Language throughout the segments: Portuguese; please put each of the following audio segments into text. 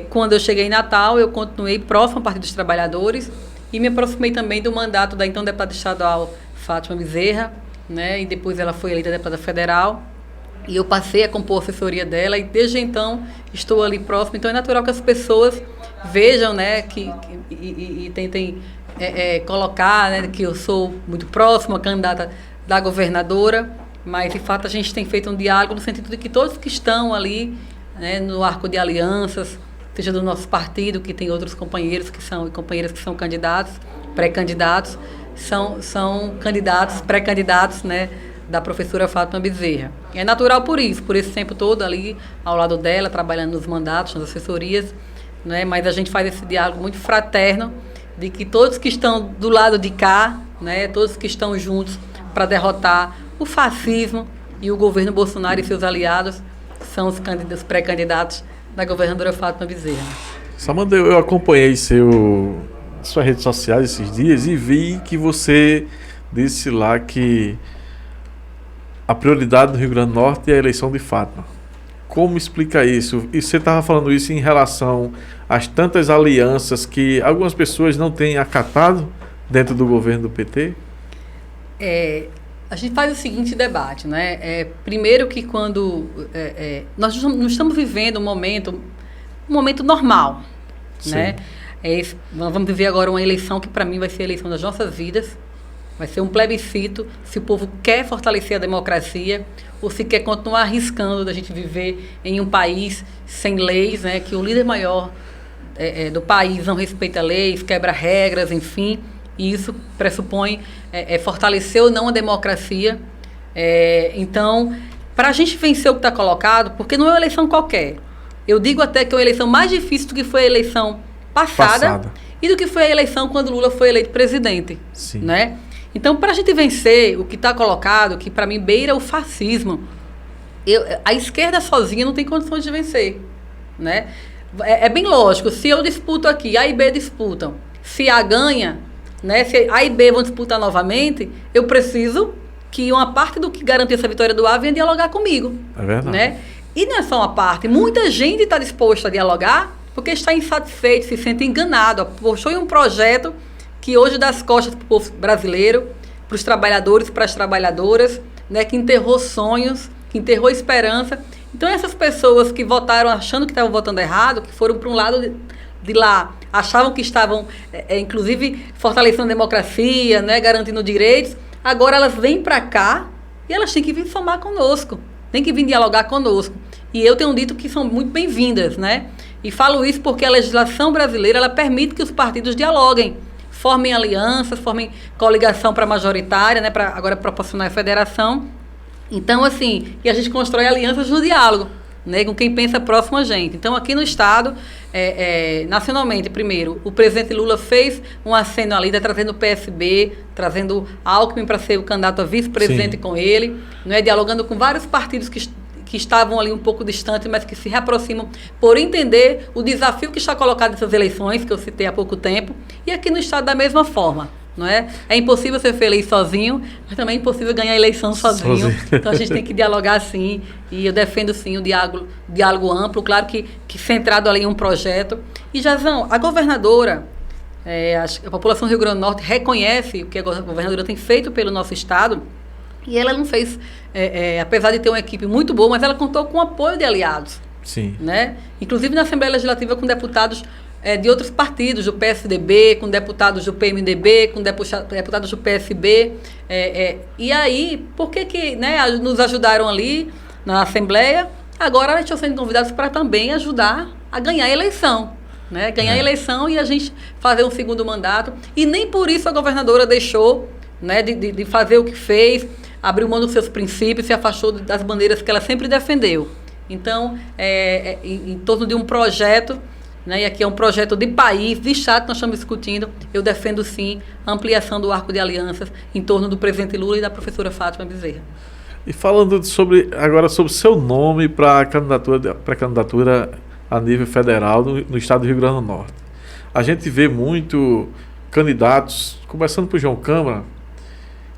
Quando eu cheguei em Natal, eu continuei próximo ao Partido dos Trabalhadores e me aproximei também do mandato da então deputada estadual Fátima Bezerra, né? E depois ela foi eleita deputada federal. E eu passei a compor a assessoria dela e desde então estou ali próximo. Então é natural que as pessoas vejam, né, e tentem colocar, né, que eu sou muito próxima, candidata da governadora, mas de fato a gente tem feito um diálogo no sentido de que todos que estão ali, né, no arco de alianças, seja do nosso partido, que tem outros companheiros que são companheiras que são candidatos, pré-candidatos, são candidatos, pré-candidatos, né, da professora Fátima Bezerra. É natural por isso, por esse tempo todo ali ao lado dela, trabalhando nos mandatos, nas assessorias, né? Mas a gente faz esse diálogo muito fraterno de que todos que estão do lado de cá, né, todos que estão juntos para derrotar o fascismo e o governo Bolsonaro e seus aliados são os pré-candidatos da governadora Fátima Bezerra. Samanta, eu acompanhei suas redes sociais esses dias e vi que você disse lá que a prioridade do Rio Grande do Norte é a eleição de Fátima. Como explica isso? E você estava falando isso em relação às tantas alianças que algumas pessoas não têm acatado dentro do governo do PT? A gente faz o seguinte debate, né? Primeiro que quando nós não estamos vivendo um momento normal, né? Vamos viver agora uma eleição que para mim vai ser a eleição das nossas vidas. Vai ser um plebiscito se o povo quer fortalecer a democracia ou se quer continuar arriscando da gente viver em um país sem leis, né, que o líder maior do país não respeita leis, quebra regras, enfim, e isso pressupõe fortalecer ou não a democracia. Então, para a gente vencer o que está colocado, porque não é uma eleição qualquer, eu digo até que é uma eleição mais difícil do que foi a eleição passada. E do que foi a eleição quando Lula foi eleito presidente. Sim. Né? Então, para a gente vencer o que está colocado, que para mim beira o fascismo, a esquerda sozinha não tem condições de vencer. Né? É bem lógico, se eu disputo aqui, A e B disputam, se A ganha, né, se A e B vão disputar novamente, eu preciso que uma parte do que garante essa vitória do A venha dialogar comigo. É verdade. Né? E não é só uma parte, muita gente está disposta a dialogar porque está insatisfeito, se sente enganado, apostou em um projeto que hoje dá as costas para o povo brasileiro, para os trabalhadores, para as trabalhadoras, né, que enterrou sonhos, que enterrou esperança. Então essas pessoas que votaram achando que estavam votando errado, que foram para um lado de lá, achavam que estavam, inclusive, fortalecendo a democracia, né, garantindo direitos, agora elas vêm para cá e elas têm que vir somar conosco, têm que vir dialogar conosco. E eu tenho dito que são muito bem-vindas, né? E falo isso porque a legislação brasileira, ela permite que os partidos dialoguem, formem alianças, formem coligação para majoritária, né, para agora proporcionar a federação. Então, assim, e a gente constrói alianças no diálogo, né, com quem pensa próximo a gente. Então, aqui no Estado, nacionalmente, primeiro, o presidente Lula fez um aceno ali, trazendo o PSB, trazendo Alckmin para ser o candidato a vice-presidente com ele, né, dialogando com vários partidos que estavam ali um pouco distantes, mas que se reaproximam por entender o desafio que está colocado nessas eleições, que eu citei há pouco tempo, e aqui no Estado da mesma forma. Não é? É impossível ser feliz sozinho, mas também é impossível ganhar a eleição sozinho. Então a gente tem que dialogar sim, e eu defendo sim o diálogo amplo, claro que centrado ali em um projeto. E Jazão, a governadora, a população do Rio Grande do Norte reconhece o que a governadora tem feito pelo nosso Estado, e ela não fez, apesar de ter uma equipe muito boa, mas ela contou com o apoio de aliados. Sim. Né? Inclusive na Assembleia Legislativa com deputados de outros partidos, do PSDB, com deputados do PMDB, com deputados do PSB. E aí, por que né, nos ajudaram ali na Assembleia? Agora eles estão sendo convidados para também ajudar a ganhar a eleição. Né? Ganhar a eleição e a gente fazer um segundo mandato. E nem por isso a governadora deixou, né, de fazer o que fez, abriu mão dos seus princípios, se afastou das bandeiras que ela sempre defendeu. Então, em torno de um projeto, né, e aqui é um projeto de país, de Estado que nós estamos discutindo, eu defendo sim a ampliação do arco de alianças em torno do presidente Lula e da professora Fátima Bezerra. E falando agora sobre seu nome para a candidatura a nível federal no estado do Rio Grande do Norte. A gente vê muito candidatos, começando por João Câmara,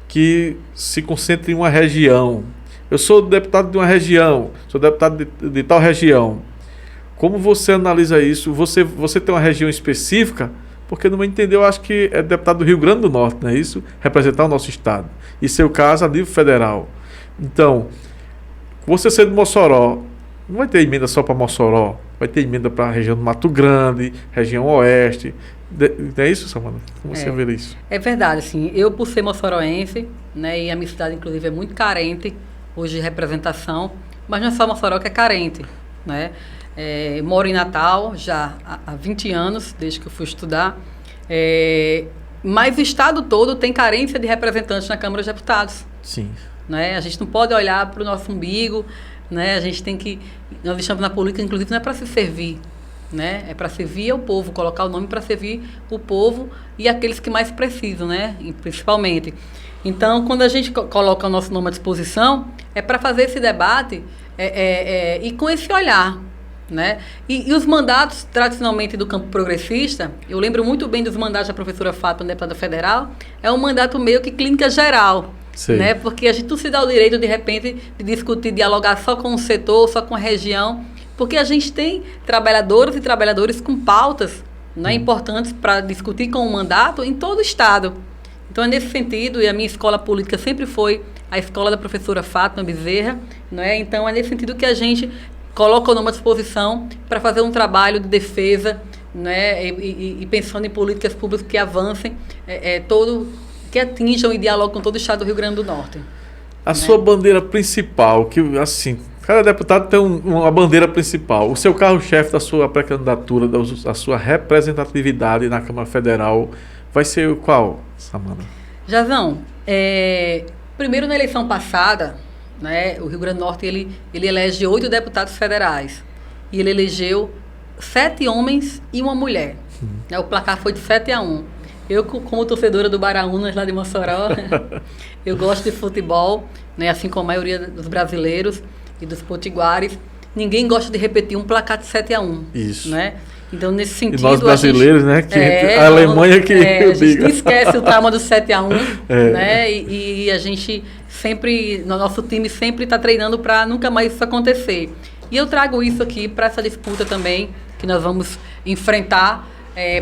que se concentram em uma região. Eu sou deputado de uma região, sou deputado de tal região. Como você analisa isso? Você tem uma região específica? Porque, no meu entender, eu acho que é deputado do Rio Grande do Norte, não é isso? Representar o nosso estado. E seu caso a nível federal. Então, você sendo de Mossoró, não vai ter emenda só para Mossoró, vai ter emenda para a região do Mato Grande, região oeste. Não é isso, Samana? Como você vê isso? É verdade, assim, eu por ser moçoroense, né, e a minha cidade inclusive é muito carente hoje de representação, mas não é só Mossoró que é carente, né? Moro em Natal já há 20 anos, desde que eu fui estudar, mas o estado todo tem carência de representantes na Câmara dos Deputados. Sim. Né? A gente não pode olhar para o nosso umbigo, né? A gente tem que... Nós estamos na política, inclusive, não é para se servir, né? É para servir ao povo, colocar o nome para servir o povo e aqueles que mais precisam, né? E principalmente. Então, quando a gente coloca o nosso nome à disposição, é para fazer esse debate e com esse olhar, né? E os mandatos, tradicionalmente, do campo progressista, eu lembro muito bem dos mandatos da professora Fátima, deputada federal, é um mandato meio que clínica geral, né? Porque a gente não se dá o direito, de repente, de discutir, dialogar só com o setor, só com a região, porque a gente tem trabalhadoras e trabalhadores com pautas, né, importantes para discutir com o mandato em todo o estado. Então, é nesse sentido, e a minha escola política sempre foi a escola da professora Fátima Bezerra, né? Então, é nesse sentido que a gente coloca o nome à disposição para fazer um trabalho de defesa, né, e pensando em políticas públicas que avancem, que atinjam e dialogam com todo o estado do Rio Grande do Norte. A sua bandeira principal, que assim, cada deputado tem uma bandeira principal. O seu carro-chefe da sua pré-candidatura, da sua representatividade na Câmara Federal, vai ser qual, Samana? Jazão, primeiro na eleição passada, né, o Rio Grande do Norte ele elege 8 deputados federais. E ele elegeu 7 homens e uma mulher. O placar foi de 7-1. Eu, como torcedora do Baraunas, lá de Mossoró, eu gosto de futebol, né, assim como a maioria dos brasileiros e dos potiguares. Ninguém gosta de repetir um placar de 7-1. Isso. Né? Então, nesse sentido... E nós brasileiros, né? A Alemanha que a gente não esquece o trauma do 7-1, né? E a gente sempre, no nosso time sempre está treinando para nunca mais isso acontecer. E eu trago isso aqui para essa disputa também, que nós vamos enfrentar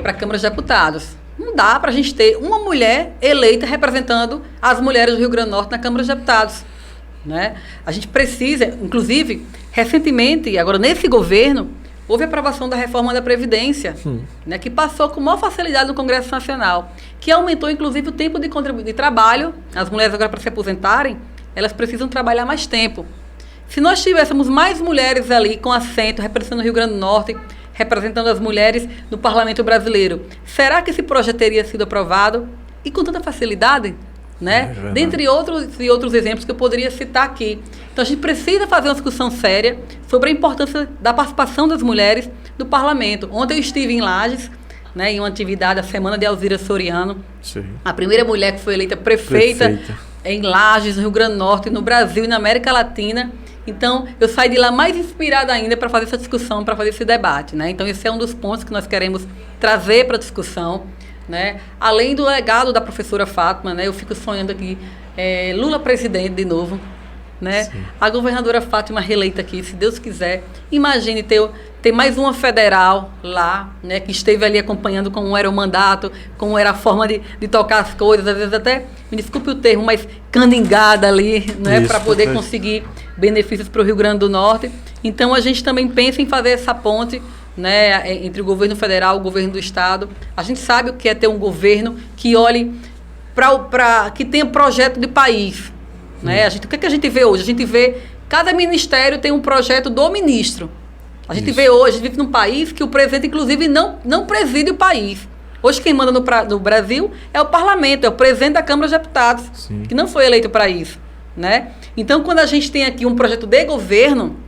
para a Câmara dos Deputados. Não dá para a gente ter uma mulher eleita representando as mulheres do Rio Grande do Norte na Câmara dos Deputados. Né? A gente precisa, inclusive, recentemente, agora nesse governo, houve a aprovação da reforma da Previdência, né, que passou com maior facilidade no Congresso Nacional, que aumentou, inclusive, o tempo de trabalho. As mulheres agora, para se aposentarem, elas precisam trabalhar mais tempo. Se nós tivéssemos mais mulheres ali com assento, representando o Rio Grande do Norte, representando as mulheres no Parlamento brasileiro, será que esse projeto teria sido aprovado? E com tanta facilidade? Né? Dentre outros exemplos que eu poderia citar aqui. Então, a gente precisa fazer uma discussão séria sobre a importância da participação das mulheres no parlamento. Ontem eu estive em Lages, né, em uma atividade, a Semana de Alzira Soriano, a primeira mulher que foi eleita prefeita em Lages, no Rio Grande do Norte, no Brasil e na América Latina. Então, eu saí de lá mais inspirada ainda para fazer essa discussão, para fazer esse debate. Né? Então, esse é um dos pontos que nós queremos trazer para a discussão. Né? Além do legado da professora Fátima, né? Eu fico sonhando aqui, Lula presidente de novo, né? A governadora Fátima reeleita aqui, se Deus quiser. Imagine ter mais uma federal lá, né? Que esteve ali acompanhando como era o mandato, como era a forma de tocar as coisas, às vezes até, me desculpe o termo, mas caningada ali, né? Para poder conseguir benefícios para o Rio Grande do Norte. Então, a gente também pensa em fazer essa ponte, né, entre o governo federal e o governo do estado. A gente sabe o que é ter um governo que olhe que tenha projeto de país. Né? O que a gente vê hoje? A gente vê, cada ministério tem um projeto do ministro. A gente vê hoje, a gente vive num país que o presidente, inclusive, não preside o país. Hoje quem manda no Brasil é o parlamento, é o presidente da Câmara dos Deputados, que não foi eleito para isso. Né? Então, quando a gente tem aqui um projeto de governo,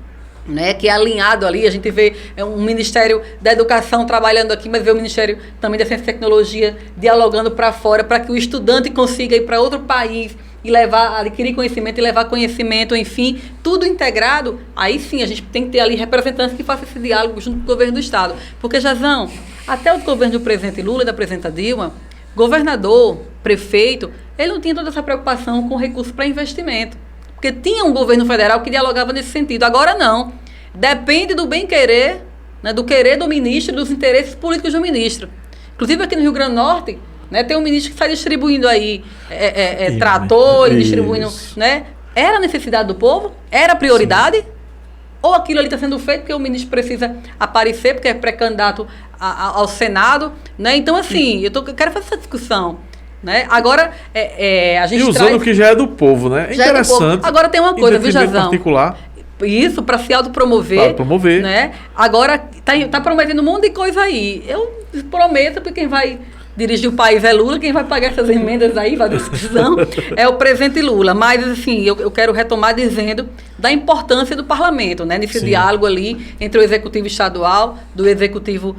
né, que é alinhado ali, a gente vê um Ministério da Educação trabalhando aqui, mas vê o Ministério também da Ciência e Tecnologia dialogando para fora, para que o estudante consiga ir para outro país e adquirir conhecimento e levar conhecimento, enfim, tudo integrado. Aí sim, a gente tem que ter ali representantes que façam esse diálogo junto com o governo do estado. Porque, Jazão, até o governo do presidente Lula e da presidenta Dilma, governador, prefeito, ele não tinha toda essa preocupação com recursos para investimento. Porque tinha um governo federal que dialogava nesse sentido. Agora não. Depende do bem-querer né, do querer do ministro e dos interesses políticos do ministro. Inclusive aqui no Rio Grande do Norte, né, tem um ministro que está distribuindo aí trator e distribuindo... Né, era a necessidade do povo? Era a prioridade? Sim. Ou aquilo ali está sendo feito porque o ministro precisa aparecer, porque é pré-candidato ao Senado? Né? Então, assim, eu quero fazer essa discussão. Né? Agora, a gente usando o que já é do povo, né? É interessante. Agora tem uma coisa, viu, Jazão? Particular. Isso, para se autopromover. Para promover. Né? Agora, tá prometendo um monte de coisa aí. Eu prometo que quem vai dirigir o país é Lula, quem vai pagar essas emendas aí, vai discussão, é o presidente Lula. Mas, assim, eu quero retomar dizendo da importância do parlamento, né? Nesse diálogo ali entre o executivo estadual, do executivo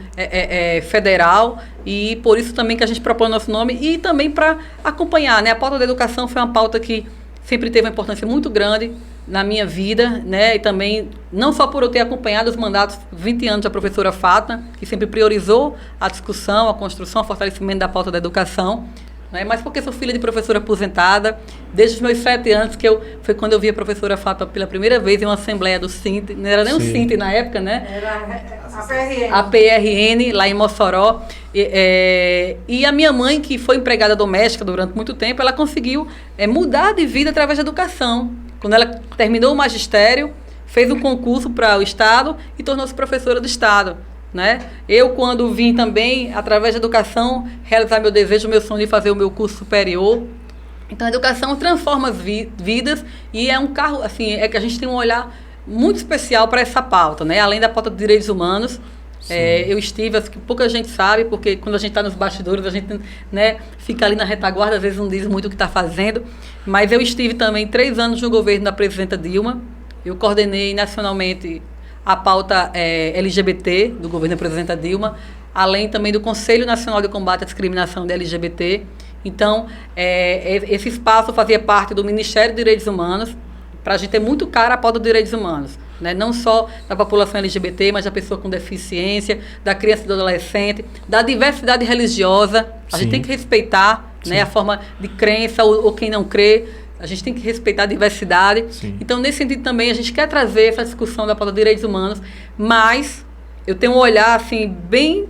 federal, e por isso também que a gente propõe o nosso nome, e também para acompanhar, né? A pauta da educação foi uma pauta que sempre teve uma importância muito grande na minha vida, né? E também, não só por eu ter acompanhado os mandatos 20 anos da professora Fátima, que sempre priorizou a discussão, a construção, o fortalecimento da pauta da educação, né? Mas porque sou filha de professora aposentada, desde os meus 7 anos, foi quando eu vi a professora Fátima pela primeira vez em uma assembleia do SINT, não era nem o SINT na época, né? Era a PRN. A PRN, lá em Mossoró. E a minha mãe, que foi empregada doméstica durante muito tempo, ela conseguiu mudar de vida através da educação. Quando ela terminou o magistério, fez um concurso para o Estado e tornou-se professora do Estado. Né? Eu, quando vim também, através da educação, realizar meu desejo, meu sonho de fazer o meu curso superior. Então, a educação transforma as vidas e é um carro, assim, que a gente tem um olhar muito especial para essa pauta, né? Além da pauta dos direitos humanos. Eu estive, que pouca gente sabe, porque quando a gente está nos bastidores, a gente, né, fica ali na retaguarda, às vezes não diz muito o que está fazendo, mas eu estive também 3 anos no governo da presidenta Dilma. Eu coordenei nacionalmente a pauta LGBT do governo da presidenta Dilma, além também do Conselho Nacional de Combate à Discriminação da LGBT. Então, esse espaço fazia parte do Ministério dos Direitos Humanos, para a gente ter muito cara a pauta dos direitos humanos. Né? Não só da população LGBT, mas da pessoa com deficiência, da criança e do adolescente, da diversidade religiosa. A gente tem que respeitar, né, a forma de crença ou quem não crê. A gente tem que respeitar a diversidade. Sim. Então, nesse sentido também, a gente quer trazer essa discussão da pauta dos direitos humanos, mas eu tenho um olhar assim, bem...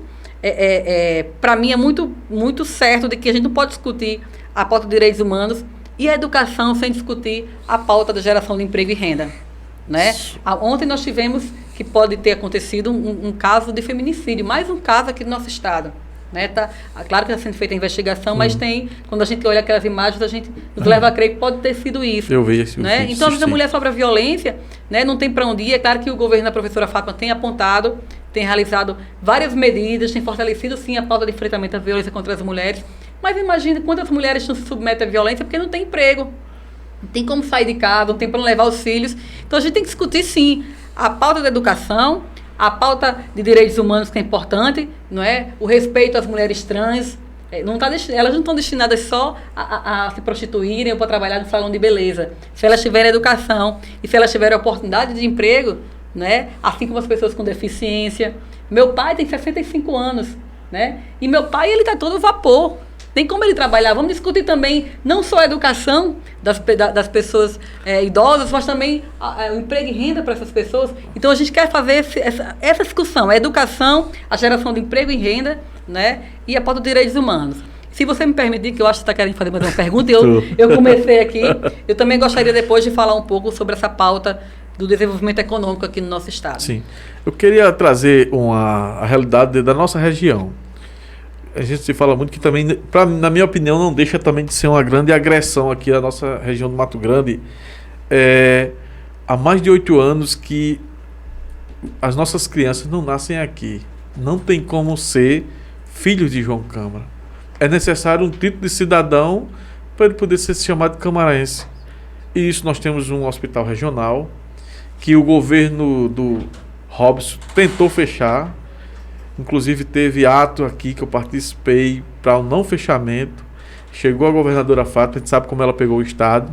para mim é muito, muito certo de que a gente não pode discutir a pauta dos direitos humanos e a educação sem discutir a pauta da geração de emprego e renda. Né? Ontem nós tivemos que pode ter acontecido um caso de feminicídio, mais um caso aqui no nosso estado. Né? Claro que está sendo feita a investigação, mas quando a gente olha aquelas imagens, a gente nos leva a crer que pode ter sido isso. Eu vi isso. Né? Então, às vezes a mulher sofre a violência, né? Não tem para onde ir. É claro que o governo da professora Fátima tem apontado, tem realizado várias medidas, tem fortalecido sim a pauta de enfrentamento à violência contra as mulheres. Mas imagine quantas mulheres não se submetem à violência porque não tem emprego. Não tem como sair de casa, não tem para levar os filhos. Então, a gente tem que discutir, sim, a pauta da educação, a pauta de direitos humanos, que é importante, não é? O respeito às mulheres trans. Elas não estão destinadas só a se prostituírem ou para trabalhar no salão de beleza. Se elas tiverem educação e se elas tiverem oportunidade de emprego, né? Assim como as pessoas com deficiência. Meu pai tem 65 anos, né? E meu pai, ele está todo vapor. Tem como ele trabalhar. Vamos discutir também não só a educação das pessoas idosas, mas também o emprego e renda para essas pessoas. Então, a gente quer fazer essa discussão, a educação, a geração de emprego e renda, né, e a pauta dos direitos humanos. Se você me permitir, que eu acho que você está querendo fazer mais uma pergunta, eu comecei aqui, eu também gostaria depois de falar um pouco sobre essa pauta do desenvolvimento econômico aqui no nosso estado. Sim. Eu queria trazer a realidade da nossa região. A gente se fala muito que também, na minha opinião, não deixa também de ser uma grande agressão aqui na nossa região do Mato Grande. Há mais de 8 anos que as nossas crianças não nascem aqui. Não tem como ser filhos de João Câmara. É necessário um título de cidadão para ele poder ser chamado de camarense. E isso nós temos um hospital regional que o governo do Robson tentou fechar. Inclusive teve ato aqui que eu participei para o não fechamento. Chegou a governadora Fátima, a gente sabe como ela pegou o estado.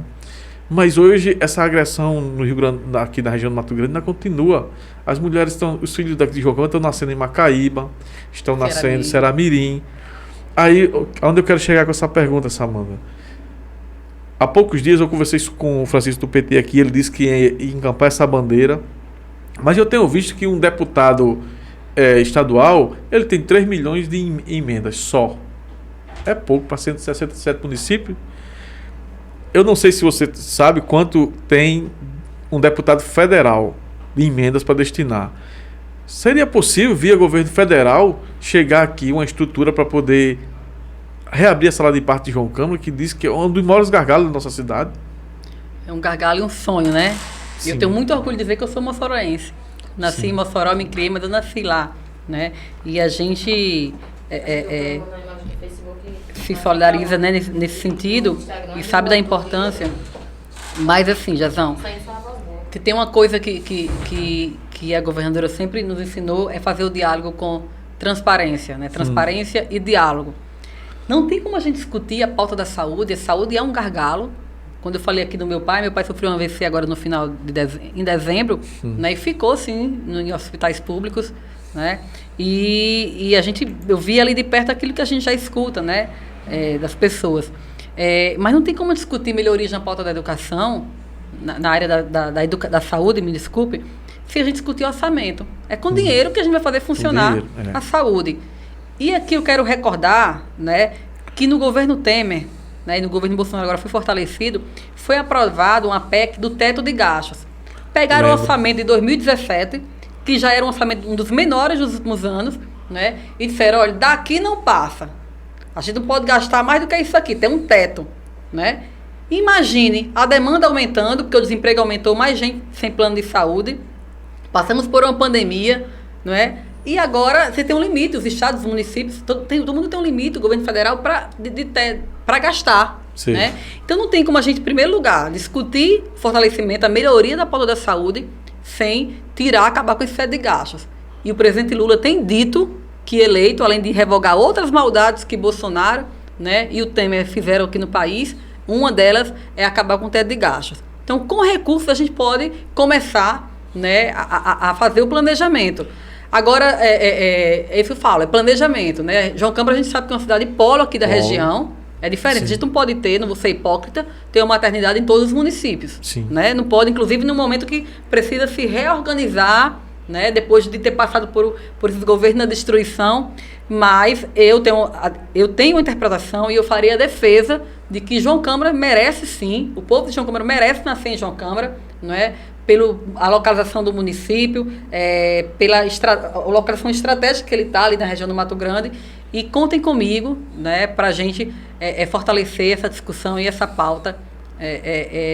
Mas hoje essa agressão no Rio Grande, aqui na região do Mato Grande, ainda continua. As mulheres os filhos daqui de João Câmara estão nascendo em Macaíba, estão nascendo em Ceramirim. Aí, onde eu quero chegar com essa pergunta, Samanta? Há poucos dias eu conversei com o Francisco do PT aqui, ele disse que ia encampar essa bandeira. Mas eu tenho visto que um deputado estadual, ele tem 3 milhões de emendas só. É pouco para 167 municípios. Eu não sei se você sabe quanto tem um deputado federal de emendas para destinar. Seria possível, via governo federal, chegar aqui uma estrutura para poder reabrir a sala de parto de João Câmara, que diz que é um dos maiores gargalos da nossa cidade? É um gargalo e um sonho, né? Sim. Eu tenho muito orgulho de dizer que eu sou moçoroense. Nasci Sim. em Mossoró, me criei, mas eu nasci lá, né? E a gente se solidariza, né, nesse sentido e sabe da importância. Mas assim, Jazão, que tem uma coisa que a governadora sempre nos ensinou é fazer o diálogo com transparência, né? Transparência e diálogo. Não tem como a gente discutir a pauta da saúde. A saúde é um gargalo. Quando eu falei aqui do meu pai sofreu um AVC agora no final em dezembro, né? E ficou, sim, em hospitais públicos, né? E eu vi ali de perto aquilo que a gente já escuta, né? Das pessoas. Mas não tem como discutir melhorias na pauta da educação, na área da saúde, me desculpe, se a gente discutir orçamento. É com dinheiro que a gente vai fazer funcionar a saúde. E aqui eu quero recordar, né, que no governo Temer, né, e no governo Bolsonaro agora foi fortalecido, foi aprovado uma PEC do teto de gastos. Pegaram o orçamento de 2017, que já era um orçamento um dos menores dos últimos anos, né, e disseram, olha, daqui não passa. A gente não pode gastar mais do que isso aqui, tem um teto, né? Imagine a demanda aumentando, porque o desemprego aumentou, mais gente sem plano de saúde, passamos por uma pandemia, não é? E agora você tem um limite, os estados, os municípios, todo mundo tem um limite, o governo federal, para gastar. Né? Então não tem como a gente, em primeiro lugar, discutir fortalecimento, a melhoria da pauta da saúde, sem acabar com esse teto de gastos. E o presidente Lula tem dito que eleito, além de revogar outras maldades que Bolsonaro, né, e o Temer fizeram aqui no país, uma delas é acabar com o teto de gastos. Então, com recursos, a gente pode começar, né, a fazer o planejamento. Agora, isso eu falo, é planejamento, né? João Câmara, a gente sabe que é uma cidade polo aqui da região, é diferente. Sim. A gente não pode ter, não vou ser hipócrita, ter uma maternidade em todos os municípios. Sim. Né? Não pode, inclusive, no momento que precisa se reorganizar, né? Depois de ter passado por esses governos da destruição, mas eu tenho uma interpretação e eu farei a defesa de que João Câmara merece sim, o povo de João Câmara merece nascer em João Câmara, não é? Pela localização do município, pela localização estratégica que ele está ali na região do Mato Grande, e contem comigo, né, para a gente fortalecer essa discussão e essa pauta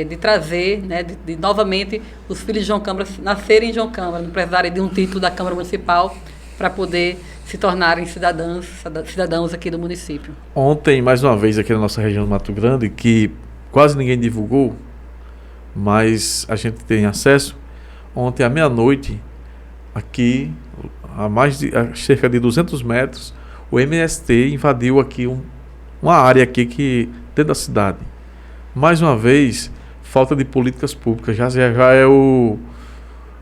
de trazer, né, de novamente os filhos de João Câmara nascerem em João Câmara, não precisarem de um título da Câmara Municipal para poder se tornarem cidadãos aqui do município. Ontem, mais uma vez, aqui na nossa região do Mato Grande, que quase ninguém divulgou, mas a gente tem acesso. Ontem à meia-noite, aqui, a cerca de 200 metros, o MST invadiu aqui uma área aqui dentro da cidade. Mais uma vez, falta de políticas públicas. Já é o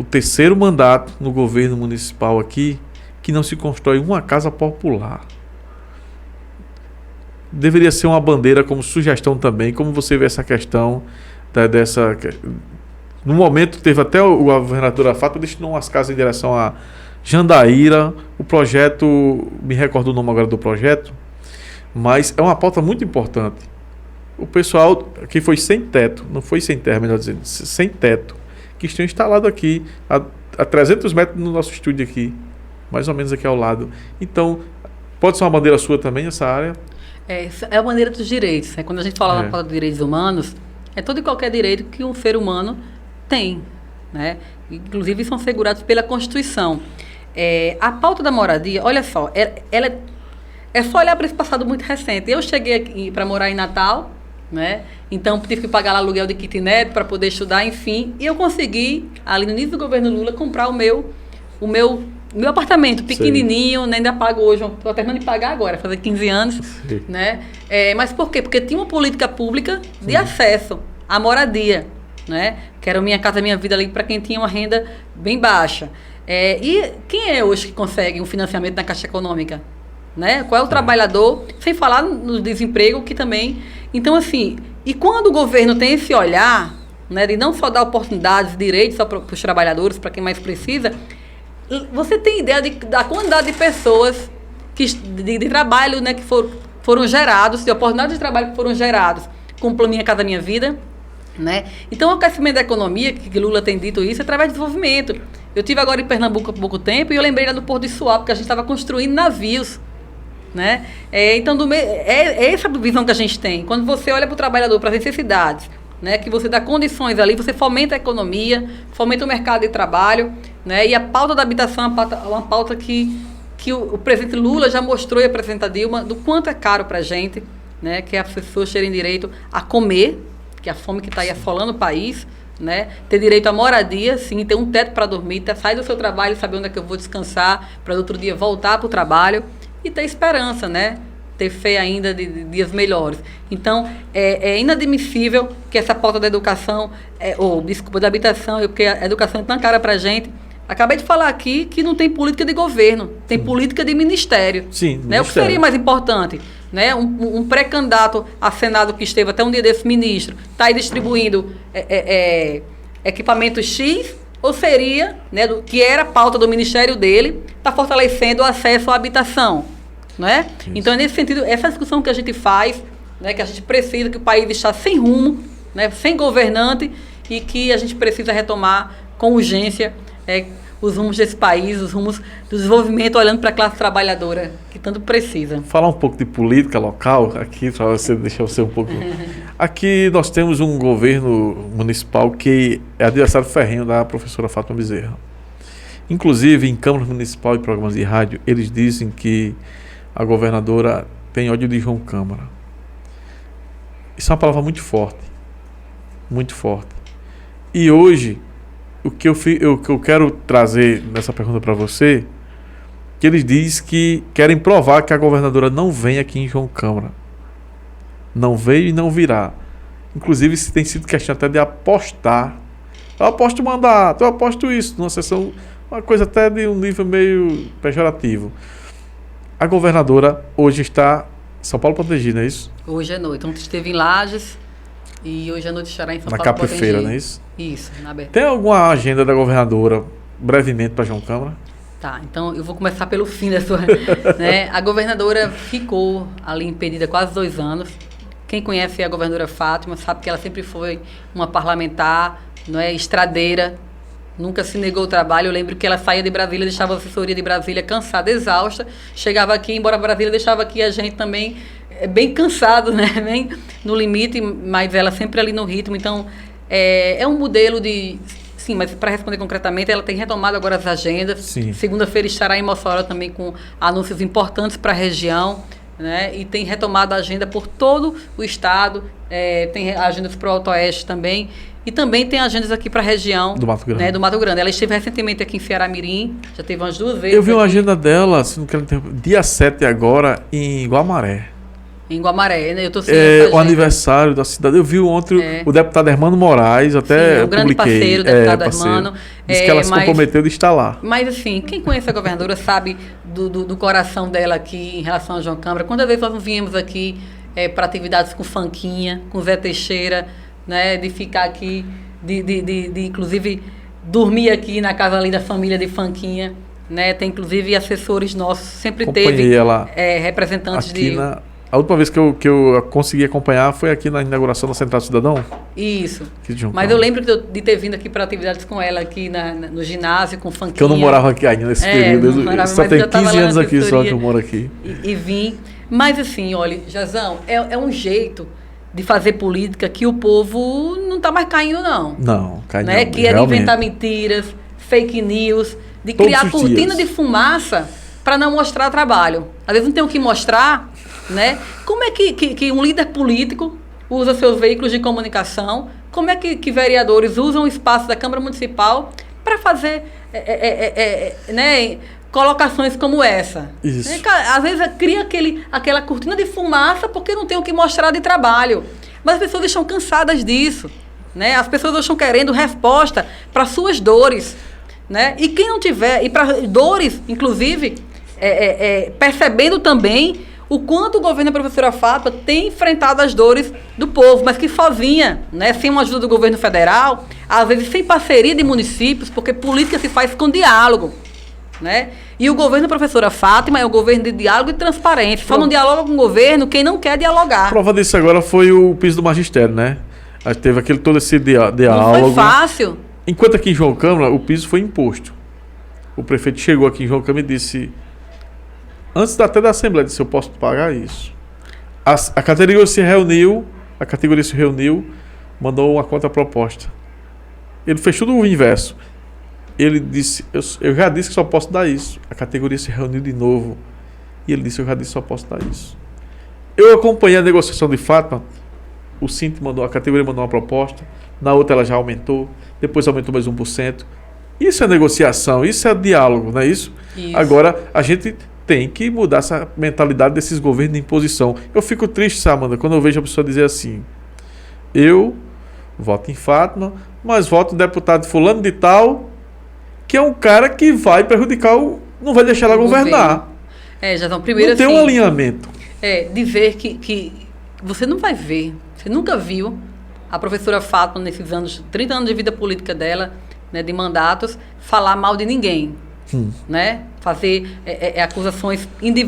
terceiro mandato no governo municipal aqui que não se constrói uma casa popular. Deveria ser uma bandeira como sugestão também, como você vê essa questão no momento teve até o governador Afato destinou umas casas em direção a Jandaíra. O projeto, me recordo o nome agora do projeto, mas é uma pauta muito importante. O pessoal que foi sem teto, não foi sem terra, melhor dizendo, sem teto, que estão instalados aqui a 300 metros no nosso estúdio aqui, mais ou menos aqui ao lado. Então, pode ser uma bandeira sua também essa área? É a bandeira dos direitos, né? Quando a gente fala na pauta dos direitos humanos, é todo e qualquer direito que um ser humano tem, né? Inclusive são assegurados pela Constituição. A pauta da moradia, olha só, é só olhar para esse passado muito recente. Eu cheguei aqui para morar em Natal, né? Então tive que pagar lá aluguel de kitnet para poder estudar, enfim. E eu consegui, ali no início do governo Lula, comprar o meu apartamento pequenininho, né? Ainda pago hoje, estou terminando de pagar agora, fazer 15 anos. Sim. Né? Mas por quê? Porque tinha uma política pública de acesso à moradia, né? Que era Minha Casa Minha Vida ali para quem tinha uma renda bem baixa. E quem é hoje que consegue um financiamento na Caixa Econômica? Né? Qual é o trabalhador? Sem falar no desemprego, que também... Então, assim, e quando o governo tem esse olhar, né, de não só dar oportunidades, direitos para os trabalhadores, para quem mais precisa, Você tem ideia da quantidade de pessoas de trabalho, né, que foram gerados, de oportunidades de trabalho que foram gerados com o Plano Minha Casa Minha Vida, né? Então, o aquecimento da economia, que Lula tem dito isso, é através de desenvolvimento. Eu estive agora em Pernambuco há pouco tempo e eu lembrei lá do Porto de Suape, porque a gente estava construindo navios, né? Então, é essa visão que a gente tem. Quando você olha para o trabalhador, para as necessidades, né, que você dá condições ali, você fomenta a economia, fomenta o mercado de trabalho, né? E a pauta da habitação é uma pauta que o presidente Lula já mostrou, e a presidenta Dilma, do quanto é caro para a gente, né? Que as pessoas terem direito a comer, que é a fome que está aí assolando o país, né? Ter direito à moradia, sim, ter um teto para dormir, sair do seu trabalho, saber onde é que eu vou descansar, para outro dia voltar para o trabalho e ter esperança, né? Ter fé ainda de dias melhores. Então, é inadmissível que essa pauta da educação, da habitação, porque a educação é tão cara para a gente. Acabei de falar aqui que não tem política de governo, tem política de ministério. Sim, né? O que seria mais importante? Né? Um pré-candidato a Senado que esteve até um dia desse ministro, está aí distribuindo equipamento X, ou seria, né, que era a pauta do ministério dele, está fortalecendo o acesso à habitação. Né? Então, nesse sentido, essa discussão que a gente faz, né, que a gente precisa, que o país está sem rumo, né, sem governante, e que a gente precisa retomar com urgência os rumos desse país, os rumos do desenvolvimento, olhando para a classe trabalhadora, que tanto precisa. Falar um pouco de política local, aqui, para você deixar você um pouco... Aqui nós temos um governo municipal que é adversário ferrenho da professora Fátima Bezerra. Inclusive, em Câmara Municipal e programas de rádio, eles dizem que a governadora tem ódio de João Câmara. Isso é uma palavra muito forte. Muito forte. E hoje, o que eu quero trazer nessa pergunta para você, que eles dizem que querem provar que a governadora não vem aqui em João Câmara. Não veio e não virá. Inclusive, se tem sido questão até de apostar. Eu aposto mandato, eu aposto isso, numa sessão, uma coisa até de um nível meio pejorativo. A governadora hoje está em São Paulo Potengi, não é isso? Hoje à noite. Ontem esteve em Lages e hoje à noite estará em São Paulo Potengi. Na Caprifeira, não é isso? Isso, na abertura. Tem alguma agenda da governadora, brevemente, para João Câmara? Tá, então eu vou começar pelo fim da sua... né? A governadora ficou ali impedida quase 2 anos. Quem conhece a governadora Fátima sabe que ela sempre foi uma parlamentar, não é, estradeira, nunca se negou o trabalho. Eu lembro que ela saía de Brasília, deixava a assessoria de Brasília cansada, exausta, chegava aqui, embora Brasília deixava aqui a gente também bem cansado, né? Bem no limite, mas ela sempre ali no ritmo. Então, é um modelo de... Sim, mas para responder concretamente, ela tem retomado agora as agendas. Sim. Segunda-feira estará em Mossoró também com anúncios importantes para a região, né? E tem retomado a agenda por todo o estado, tem agendas para o Alto Oeste também. E também tem agendas aqui para a região do Mato Grande. Né, do Mato Grande. Ela esteve recentemente aqui em Ceará-Mirim, já teve umas 2 vezes. Eu vi uma aqui. agenda dela, se não quero interromper, dia 7 agora, em Guamaré. Em Guamaré, né? Eu tô o aniversário da cidade. Eu vi ontem o deputado Hermano Moraes, até sim, o grande parceiro, o deputado Hermano. Disse que ela se comprometeu de estar lá. Mas, assim, quem conhece a governadora sabe do coração dela aqui em relação a João Câmara. Quantas vezes nós não viemos aqui para atividades com Fanquinha, com Zé Teixeira, né? De ficar aqui, de inclusive, dormir aqui na casa ali da família de Fanquinha, né? Tem, inclusive, assessores nossos. Sempre teve representantes de... A última vez que eu consegui acompanhar foi aqui na inauguração da Central Cidadão. Isso. Mas eu lembro de ter vindo aqui para atividades com ela aqui no ginásio, com Fanquinha. Que eu não morava aqui ainda nesse período. Só tem 15 anos aqui só que eu moro aqui. E vim. Mas assim, olha, Jazão, é um jeito de fazer política que o povo não está mais caindo, não. Não, cai né? não. Que é de inventar mentiras, fake news, de criar cortina de fumaça para não mostrar trabalho. Às vezes não tem o que mostrar, né? Como é que um líder político usa seus veículos de comunicação? Como é que vereadores usam o espaço da Câmara Municipal para fazer né, colocações como essa? Isso. Às vezes cria aquela cortina de fumaça porque não tem o que mostrar de trabalho. Mas as pessoas estão cansadas disso, né? As pessoas estão querendo resposta para suas dores, né? E quem não tiver, e para dores, inclusive, percebendo também o quanto o governo da professora Fátima tem enfrentado as dores do povo, mas que sozinha, né, sem uma ajuda do governo federal, às vezes sem parceria de municípios, porque política se faz com diálogo. Né? E o governo da professora Fátima é o governo de diálogo e transparência. Só não dialoga com o governo quem não quer dialogar. A prova disso agora foi o piso do magistério, né? Aí teve todo esse diálogo. Não foi fácil. Enquanto aqui em João Câmara, o piso foi imposto. O prefeito chegou aqui em João Câmara e disse, antes até da Assembleia, disse, eu posso pagar isso. A categoria se reuniu, mandou uma contraproposta. Ele fez tudo o inverso. Ele disse, eu já disse que só posso dar isso. A categoria se reuniu de novo. E ele disse, eu já disse que só posso dar isso. Eu acompanhei a negociação de Fátima. A categoria mandou uma proposta. Na outra ela já aumentou. Depois aumentou mais 1%. Isso é negociação, isso é diálogo, não é isso? Agora, a gente tem que mudar essa mentalidade desses governos de imposição. Eu fico triste, Amanda, quando eu vejo a pessoa dizer assim, eu voto em Fátima, mas voto no deputado fulano de tal, que é um cara que vai prejudicar não vai deixar ela governar. Primeiro não tem um alinhamento. De ver que você não vai ver, você nunca viu a professora Fátima, nesses 30 anos de vida política dela, né, de mandatos, falar mal de ninguém. Né? Fazer acusações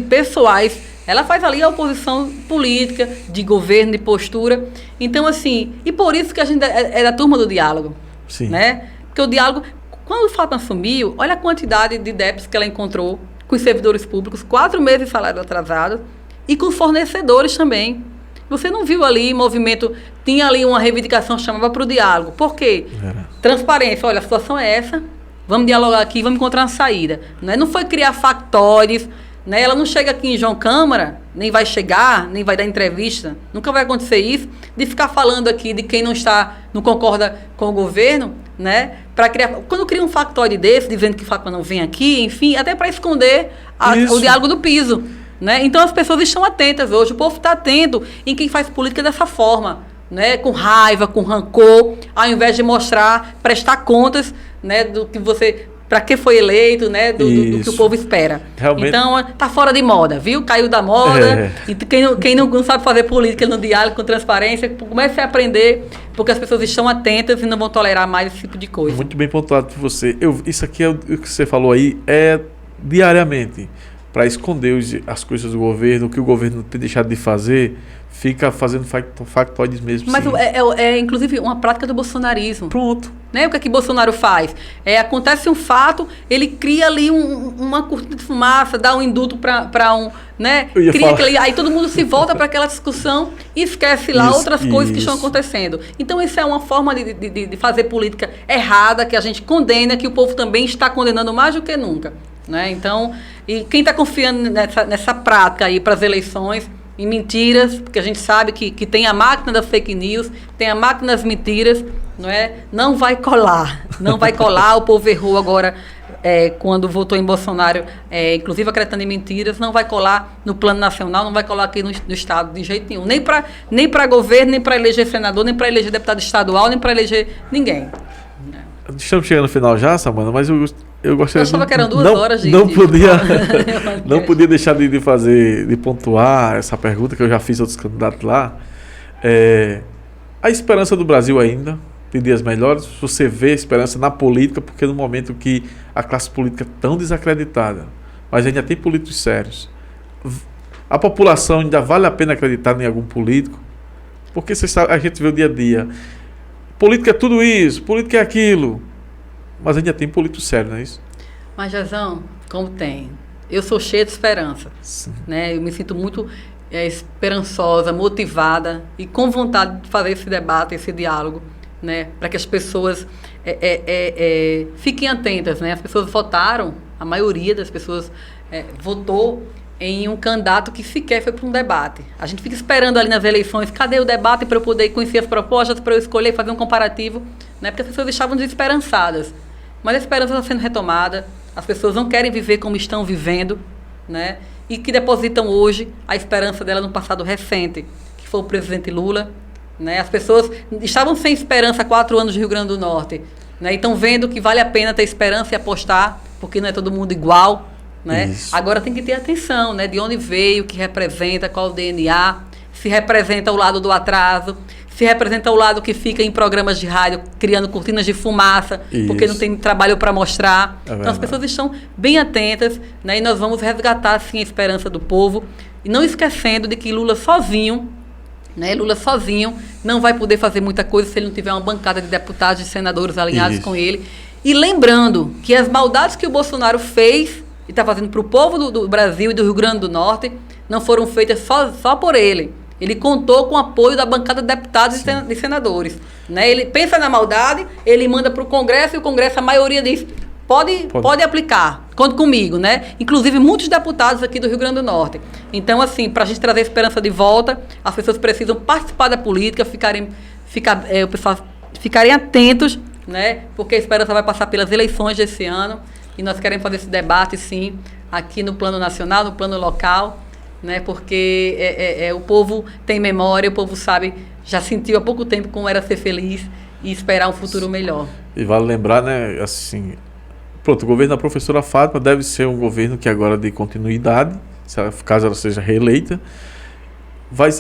pessoais. Ela faz ali a oposição política, de governo, de postura. Então, assim, e por isso que a gente é da turma do diálogo. Sim. Né? Porque o diálogo, quando o Fátima assumiu, olha a quantidade de débitos que ela encontrou com os servidores públicos, 4 meses de salário atrasado, e com fornecedores também. Você não viu ali movimento, tinha ali uma reivindicação que chamava para o diálogo. Por quê? Transparência, olha, a situação é essa, vamos dialogar aqui, vamos encontrar uma saída. Né? Não foi criar factórios, né? Ela não chega aqui em João Câmara, nem vai chegar, nem vai dar entrevista, nunca vai acontecer isso, de ficar falando aqui de quem não concorda com o governo, né? Para criar, quando cria um factório desse, dizendo que Fátima não vem aqui, enfim, até para esconder o diálogo do piso. Né? Então as pessoas estão atentas hoje, o povo está atento em quem faz política dessa forma, né? Com raiva, com rancor, ao invés de prestar contas, né? Do que para que foi eleito, né? Do que o povo espera. Realmente. Então está fora de moda, viu? Caiu da moda. E quem não sabe fazer política no diálogo com transparência, comece a aprender, porque as pessoas estão atentas e não vão tolerar mais esse tipo de coisa. Muito bem pontuado por você. Isso aqui é o que você falou aí, diariamente. Para esconder as coisas do governo, o que o governo tem deixado de fazer, fica fazendo factóides mesmo. Mas inclusive, uma prática do bolsonarismo. Pronto. Né? O que Bolsonaro faz? Acontece um fato, ele cria ali uma cortina de fumaça, dá um induto para um... Né? Aí todo mundo se volta para aquela discussão e esquece lá outras coisas que estão acontecendo. Então, isso é uma forma de fazer política errada, que a gente condena, que o povo também está condenando mais do que nunca. Né? Então, e quem está confiando nessa prática aí para as eleições, em mentiras, porque a gente sabe que tem a máquina das fake news, tem a máquina das mentiras, não vai colar. Não vai colar, o povo errou agora quando votou em Bolsonaro, inclusive acreditando em mentiras, não vai colar no plano nacional, não vai colar aqui no Estado de jeito nenhum. Nem para governo, nem para eleger senador, nem para eleger deputado estadual, nem para eleger ninguém. Estamos chegando no final já, Samana, mas eu gostaria... Eu achava que eram 2 horas de... Não podia deixar de pontuar essa pergunta que eu já fiz a outros candidatos lá. A esperança do Brasil ainda tem dias melhores? Você vê esperança na política, porque no momento que a classe política é tão desacreditada, mas ainda tem políticos sérios, a população ainda vale a pena acreditar em algum político? Porque você sabe, a gente vê o dia a dia. Política é tudo isso, política é aquilo. Mas ainda tem político sério, não é isso? Mas, Jazão, como tem? Eu sou cheia de esperança. Né? Eu me sinto muito esperançosa, motivada e com vontade de fazer esse debate, esse diálogo, né? Para que as pessoas fiquem atentas. Né? As pessoas votaram, a maioria das pessoas votou em um candidato que sequer foi para um debate. A gente fica esperando ali nas eleições, cadê o debate para eu poder conhecer as propostas, para eu escolher, fazer um comparativo, né? Porque as pessoas estavam desesperançadas. Mas a esperança está sendo retomada, as pessoas não querem viver como estão vivendo, né? E que depositam hoje a esperança dela no passado recente, que foi o presidente Lula. Né? As pessoas estavam sem esperança há 4 anos no Rio Grande do Norte, né? E estão vendo que vale a pena ter esperança e apostar, porque não é todo mundo igual. Né? Agora tem que ter atenção, né? De onde veio, o que representa, qual o DNA, se representa o lado do atraso, se representa o lado que fica em programas de rádio, criando cortinas de fumaça, porque não tem trabalho para mostrar. Então as pessoas estão bem atentas, né? E nós vamos resgatar, sim, a esperança do povo. E não esquecendo de que Lula sozinho, né? Lula sozinho não vai poder fazer muita coisa se ele não tiver uma bancada de deputados e senadores alinhados com ele. E lembrando que as maldades que o Bolsonaro fez e está fazendo para o povo do Brasil e do Rio Grande do Norte não foram feitas só por ele. Ele contou com o apoio da bancada de deputados e senadores. Né? Ele pensa na maldade, ele manda para o Congresso e o Congresso, a maioria diz, pode aplicar, conte comigo, né? Inclusive muitos deputados aqui do Rio Grande do Norte. Então, assim, para a gente trazer a esperança de volta, as pessoas precisam participar da política, ficarem atentos, né? Porque a esperança vai passar pelas eleições desse ano e nós queremos fazer esse debate, sim, aqui no plano nacional, no plano local, né? Porque o povo tem memória, o povo sabe, já sentiu há pouco tempo como era ser feliz e esperar um futuro melhor. E vale lembrar, né, assim, pronto, o governo da professora Fátima deve ser um governo que agora dê continuidade, caso ela seja reeleita,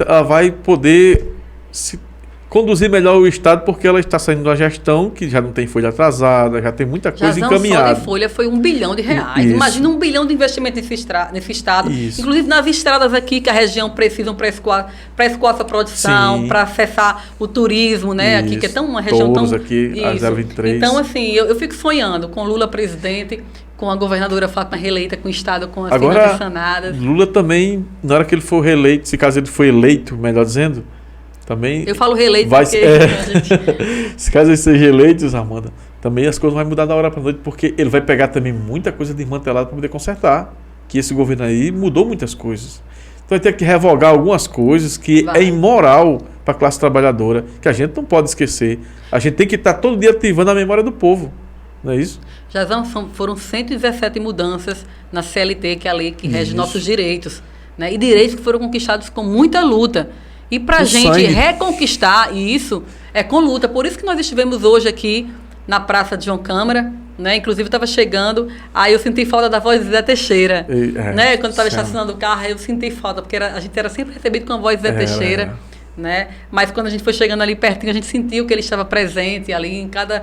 ela vai poder conduzir melhor o Estado, porque ela está saindo de uma gestão que já não tem folha atrasada, já tem muita coisa encaminhada. Só de folha foi R$1 bilhão. Imagina R$1 bilhão de investimento nesse Estado. Isso. Inclusive nas estradas aqui que a região precisa para escoar essa produção, para acessar o turismo, né? Aqui, que é uma região tão... aqui, a 023. Então, assim, eu fico sonhando com Lula presidente, com a governadora Fátima reeleita, com o Estado com as finanças sanadas. Lula também, na hora que ele for reeleito, se caso ele for eleito, melhor dizendo, também eu falo reeleito porque... Se caso ele seja eleito, Amanda, também as coisas vão mudar da hora para a noite, porque ele vai pegar também muita coisa desmantelada para poder consertar. Que esse governo aí mudou muitas coisas. Então vai ter que revogar algumas coisas que é imoral para a classe trabalhadora, que a gente não pode esquecer. A gente tem que estar todo dia ativando a memória do povo. Não é isso? Foram 117 mudanças na CLT, que é a lei que rege nossos direitos. Né? E direitos que foram conquistados com muita luta. E para a gente reconquistar isso é com luta. Por isso que nós estivemos hoje aqui na Praça de João Câmara, né? Inclusive eu estava chegando, aí eu senti falta da voz de Zé Teixeira. Né? Quando estava estacionando o carro, eu senti falta, porque a gente era sempre recebido com a voz de Zé Teixeira. Né? Mas quando a gente foi chegando ali pertinho, a gente sentiu que ele estava presente ali em cada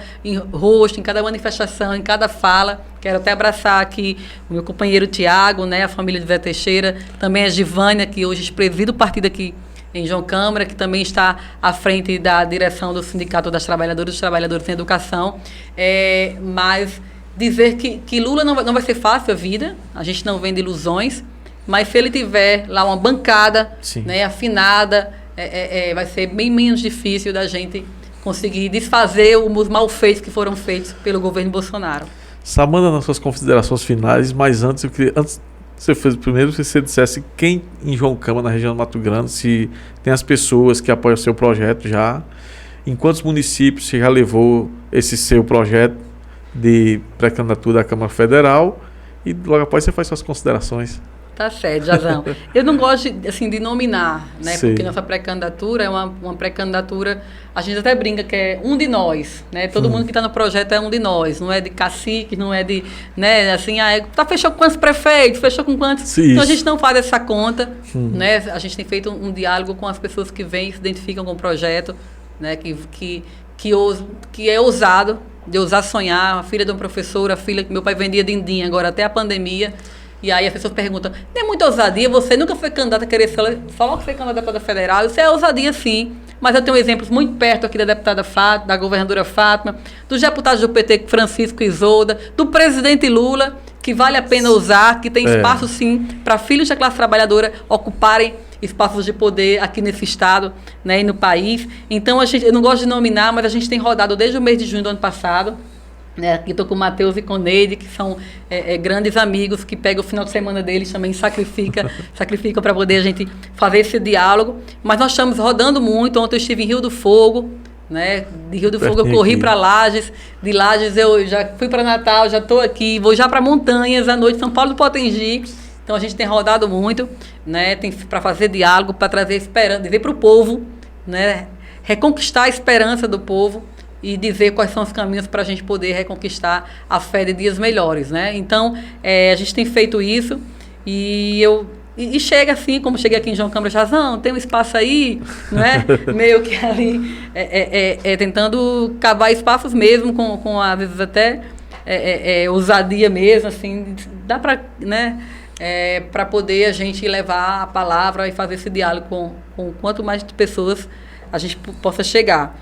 rosto, em cada manifestação, em cada fala. Quero até abraçar aqui o meu companheiro Tiago, né? A família de Zé Teixeira, também a Givânia, que hoje preside o partido aqui em João Câmara, que também está à frente da direção do Sindicato das Trabalhadoras e dos Trabalhadores em Educação. Mas dizer que Lula não vai ser fácil a vida, a gente não vende ilusões, mas se ele tiver lá uma bancada, né, afinada, vai ser bem menos difícil da gente conseguir desfazer os malfeitos que foram feitos pelo governo Bolsonaro. Samanta, nas suas considerações finais, mas antes eu queria... Primeiro você dissesse quem em João Câmara, na região do Mato Grosso, se tem as pessoas que apoiam o seu projeto já, em quantos municípios você já levou esse seu projeto de pré-candidatura da Câmara Federal, e logo após você faz suas considerações. Tá certo, Jazão. Eu não gosto de nominar, né? Porque nossa pré-candidatura é uma pré-candidatura, a gente até brinca que é um de nós, né? Todo mundo que está no projeto é um de nós, não é de cacique, não é de, né? Assim, fechou com quantos prefeitos, fechou com quantos... Então a gente não faz essa conta, né? A gente tem feito um diálogo com as pessoas que vêm, se identificam com o projeto, né? Que é ousado, de ousar sonhar, a filha de um professor, a filha que meu pai vendia din-din, agora até a pandemia. E aí as pessoas perguntam, não é muita ousadia? Você nunca foi candidata a querer falar que foi candidata a deputada federal? Isso é ousadia, sim. Mas eu tenho exemplos muito perto aqui da deputada Fátima, da governadora Fátima, dos deputados do PT, Francisco e Isolda, do presidente Lula, que vale a pena usar, que tem espaço, sim, para filhos da classe trabalhadora ocuparem espaços de poder aqui nesse estado, né, e no país. Então, eu não gosto de nominar, mas a gente tem rodado desde o mês de junho do ano passado. Aqui estou com o Matheus e com o Neide, que são grandes amigos, que pegam o final de semana deles, também sacrificam para poder a gente fazer esse diálogo. Mas nós estamos rodando muito. Ontem eu estive em Rio do Fogo, né? De Rio do Fogo eu corri para Lages, de Lages eu já fui para Natal, já estou aqui, vou já para Montanhas à noite, São Paulo do Potengi. Então a gente tem rodado muito, né? Para fazer diálogo, para trazer esperança, dizer para o povo, né? Reconquistar a esperança do povo e dizer quais são os caminhos para a gente poder reconquistar a fé de dias melhores, né? Então, a gente tem feito isso e eu E chega assim, como cheguei aqui em João Câmara, Jazão, tem um espaço aí, não é? Meio que ali, tentando cavar espaços mesmo, com às vezes até ousadia mesmo, assim, dá para, né, para poder a gente levar a palavra e fazer esse diálogo com quanto mais de pessoas a gente possa chegar.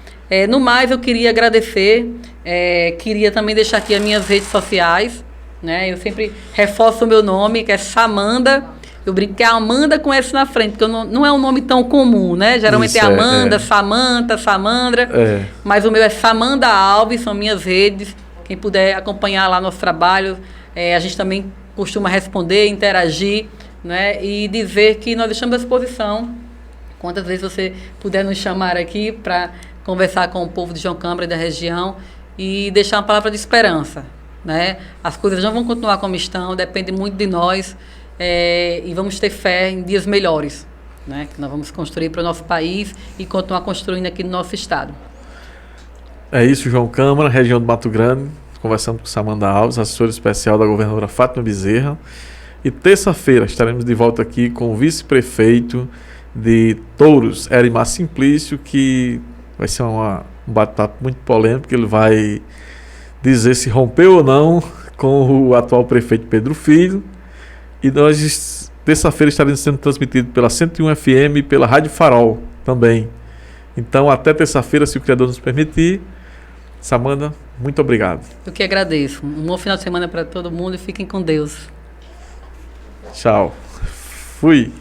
No mais, eu queria agradecer, queria também deixar aqui as minhas redes sociais, né? Eu sempre reforço o meu nome, que é Samanda. Eu brinco que é Amanda com S na frente, porque não é um nome tão comum, né? Geralmente é Amanda, Samanta, Samandra. Mas o meu é Samanda Alves, são minhas redes. Quem puder acompanhar lá nosso trabalho, a gente também costuma responder, interagir, né? E dizer que nós deixamos à disposição, quantas vezes você puder nos chamar aqui para conversar com o povo de João Câmara e da região e deixar uma palavra de esperança, né? As coisas não vão continuar como estão, depende muito de nós. E vamos ter fé em dias melhores, né? Que nós vamos construir para o nosso país e continuar construindo aqui no nosso estado. É isso, João Câmara, região do Mato Grande, conversando com Samanda Alves, assessora especial da governadora Fátima Bezerra. E terça-feira estaremos de volta aqui com o vice-prefeito de Touros, Erimar Simplício, que vai ser um bate-papo muito polêmico. Ele vai dizer se rompeu ou não com o atual prefeito Pedro Filho. E nós, terça-feira, estaremos sendo transmitido pela 101 FM e pela Rádio Farol também. Então, até terça-feira, se o Criador nos permitir. Samanda, muito obrigado. Eu que agradeço. Um bom final de semana para todo mundo e fiquem com Deus. Tchau. Fui.